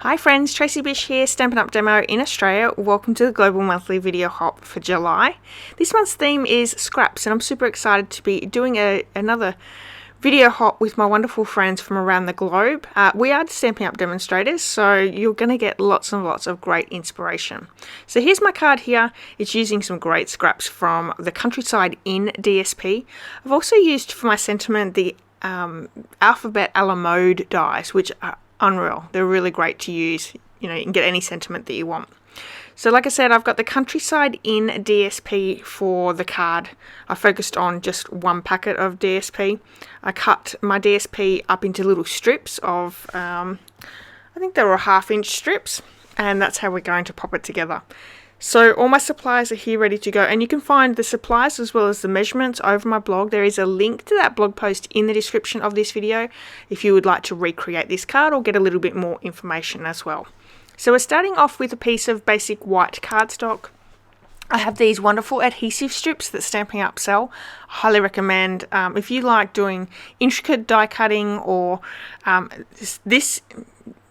Hi friends, Tracy.bish here, Stampin' Up! Demo in Australia. Welcome to the Global Monthly Video Hop for July. This month's theme is scraps, and I'm super excited to be doing another video hop with my wonderful friends from around the globe. We are Stampin' Up! Demonstrators, so you're going to get lots and lots of great inspiration. So here's my card here. It's using some great scraps from the Countryside in DSP. I've also used for my sentiment the alphabet a la mode dies, which are unreal. They're really great to use. You know, you can get any sentiment that you want. So like I said, I've got the Countryside in DSP for the card. I focused on just one packet of DSP. I cut my DSP up into little strips of, I think they were 1/2 inch strips, and that's how we're going to pop it together. So all my supplies are here ready to go, and you can find the supplies as well as the measurements over my blog. There is a link to that blog post in the description of this video if you would like to recreate this card or get a little bit more information as well. So we're starting off with a piece of basic white cardstock. I have these wonderful adhesive strips that Stampin' Up! Sell. I highly recommend if you like doing intricate die cutting or this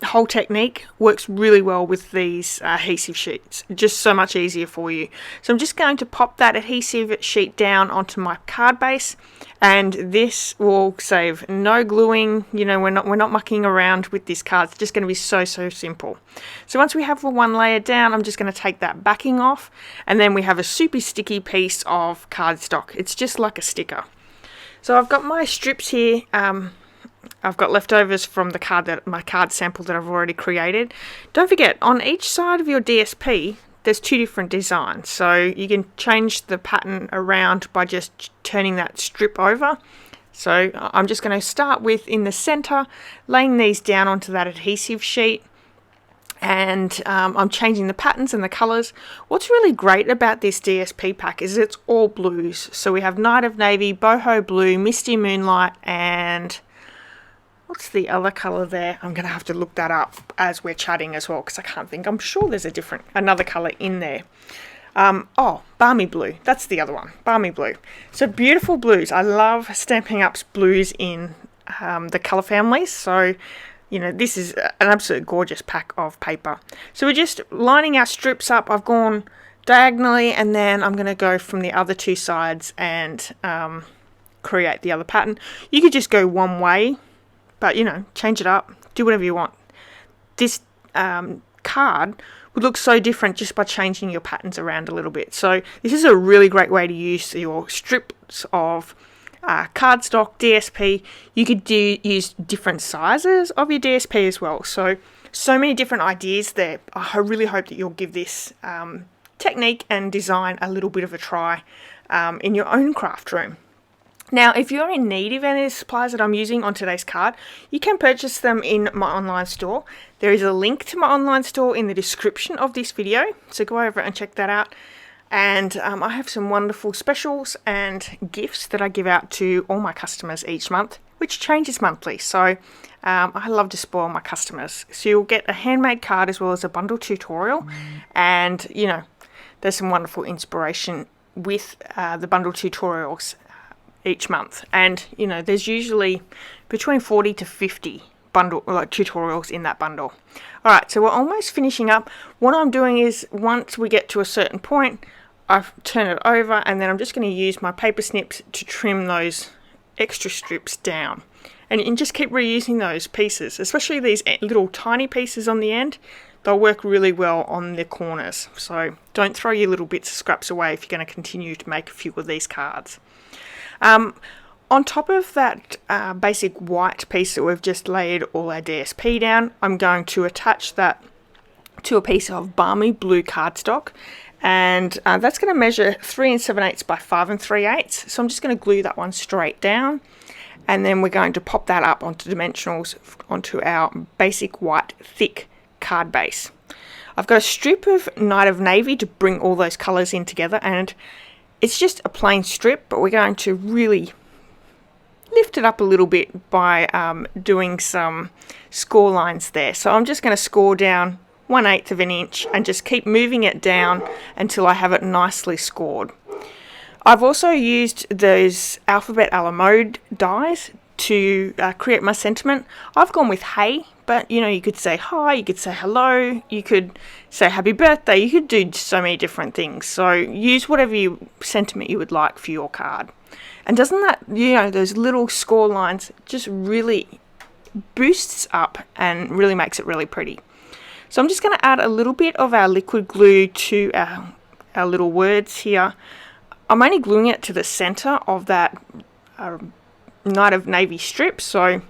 whole technique works really well with these adhesive sheets. Just so much easier for you. So I'm just going to pop that adhesive sheet down onto my card base, and this will save no gluing. You know, we're not mucking around with this card. It's just going to be so simple. So once we have the one layer down, I'm just going to take that backing off, and then we have a super sticky piece of cardstock. It's just like a sticker. So I've got my strips here. I've got leftovers from my card sample that I've already created. Don't forget, on each side of your DSP, there's two different designs. So you can change the pattern around by just turning that strip over. So I'm just going to start with, in the center, laying these down onto that adhesive sheet. And I'm changing the patterns and the colors. What's really great about this DSP pack is it's all blues. So we have Night of Navy, Boho Blue, Misty Moonlight, and what's the other color there? I'm going to have to look that up as we're chatting as well, because I can't think. I'm sure there's another color in there. Oh, Balmy Blue. That's the other one. Balmy Blue. So beautiful blues. I love Stampin' Up's blues in the color families. So, you know, this is an absolute gorgeous pack of paper. So we're just lining our strips up. I've gone diagonally, and then I'm going to go from the other two sides and create the other pattern. You could just go one way, but, you know, change it up, do whatever you want. This card would look so different just by changing your patterns around a little bit. So this is a really great way to use your strips of cardstock, DSP. You could use different sizes of your DSP as well. So many different ideas there. I really hope that you'll give this technique and design a little bit of a try in your own craft room. Now, if you're in need of any of the supplies that I'm using on today's card, you can purchase them in my online store. There is a link to my online store in the description of this video, so go over and check that out. And I have some wonderful specials and gifts that I give out to all my customers each month, which changes monthly. So I love to spoil my customers. So you'll get a handmade card as well as a bundle tutorial. And, you know, there's some wonderful inspiration with the bundle tutorials each month, and you know, there's usually between 40 to 50 tutorials in that bundle. Alright, so we're almost finishing up. What I'm doing is, once we get to a certain point, I turn it over, and then I'm just going to use my paper snips to trim those extra strips down, and you can just keep reusing those pieces, especially these little tiny pieces on the end. They'll work really well on the corners, so don't throw your little bits of scraps away if you're going to continue to make a few of these cards. On top of that basic white piece that we've just laid all our DSP down, I'm going to attach that to a piece of balmy blue cardstock, and that's going to measure 3 7/8 by 5 3/8. So I'm just going to glue that one straight down, and then we're going to pop that up onto dimensionals onto our basic white thick card base. I've got a strip of Night of Navy to bring all those colors in together, and it's just a plain strip, but we're going to really lift it up a little bit by doing some score lines there. So I'm just going to score down 1/8 of an inch and just keep moving it down until I have it nicely scored. I've also used those alphabet a la mode dies to create my sentiment. I've gone with hey, but you know, you could say hi, you could say hello, you could say happy birthday, you could do so many different things. So use whatever sentiment you would like for your card. And doesn't that, you know, those little score lines just really boosts up and really makes it really pretty. So I'm just going to add a little bit of our liquid glue to our little words here. I'm only gluing it to the center of that Night of Navy strip, so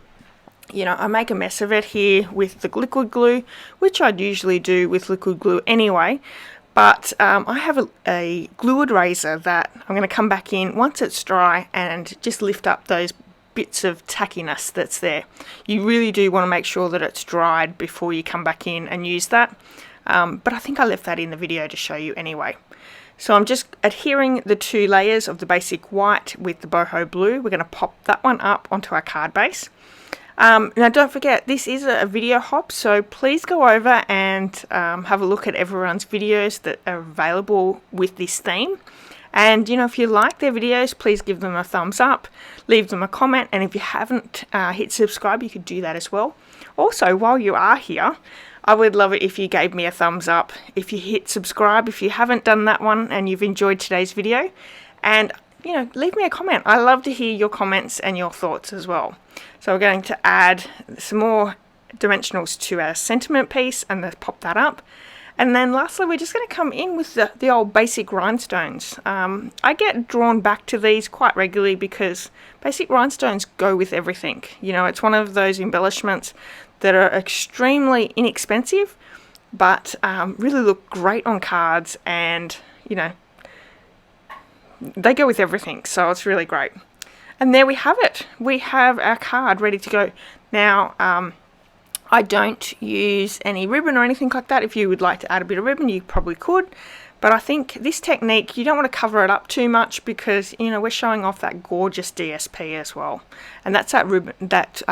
you know, I make a mess of it here with the liquid glue, which I'd usually do with liquid glue anyway. But I have a glue eraser that I'm going to come back in once it's dry and just lift up those bits of tackiness that's there. You really do want to make sure that it's dried before you come back in and use that. But I think I left that in the video to show you anyway. So I'm just adhering the 2 layers of the basic white with the boho blue. We're going to pop that one up onto our card base. Now don't forget, this is a video hop, so please go over and have a look at everyone's videos that are available with this theme. And you know, if you like their videos, please give them a thumbs up, leave them a comment, and if you haven't hit subscribe, you could do that as well. Also, while you are here, I would love it if you gave me a thumbs up, if you hit subscribe if you haven't done that one and you've enjoyed today's video, and you know, leave me a comment. I love to hear your comments and your thoughts as well. So we're going to add some more dimensionals to our sentiment piece and then pop that up. And then lastly, we're just going to come in with the old basic rhinestones. I get drawn back to these quite regularly because basic rhinestones go with everything. You know, it's one of those embellishments that are extremely inexpensive, but really look great on cards, and you know, they go with everything, so it's really great. And there we have it. We have our card ready to go. Now, I don't use any ribbon or anything like that. If you would like to add a bit of ribbon, you probably could. But I think this technique, you don't want to cover it up too much because, you know, we're showing off that gorgeous DSP as well. And that's that ribbon, that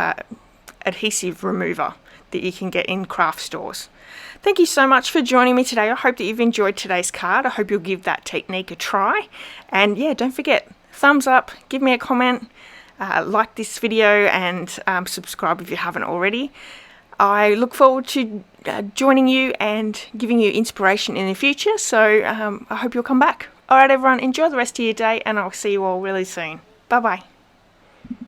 adhesive remover that you can get in craft stores. Thank you so much for joining me today. I hope that you've enjoyed today's card. I hope you'll give that technique a try. And yeah, don't forget, thumbs up, give me a comment, like this video, and subscribe if you haven't already. I look forward to joining you and giving you inspiration in the future, so I hope you'll come back. Alright everyone, enjoy the rest of your day, and I'll see you all really soon. Bye bye.